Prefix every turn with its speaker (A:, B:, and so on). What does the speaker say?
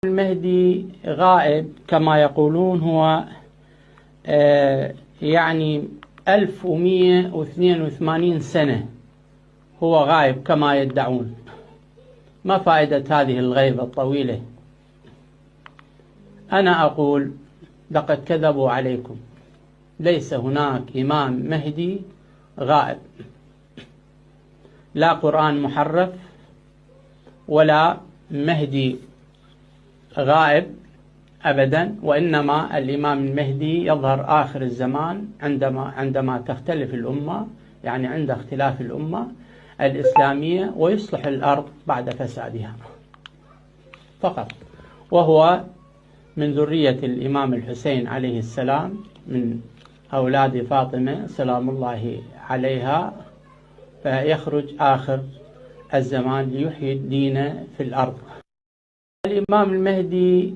A: المهدي غائب كما يقولون، هو يعني 1182 سنة هو غائب كما يدعون. ما فائدة هذه الغيبة الطويلة؟ أنا أقول لقد كذبوا عليكم، ليس هناك إمام مهدي غائب، لا قرآن محرف ولا مهدي غائب أبدا، وإنما الإمام المهدي يظهر آخر الزمان عندما تختلف الأمة، يعني عند اختلاف الأمة الإسلامية، ويصلح الأرض بعد فسادها فقط. وهو من ذرية الإمام الحسين عليه السلام، من أولاد فاطمة سلام الله عليها، فيخرج آخر الزمان ليحيي الدين في الأرض. الإمام المهدي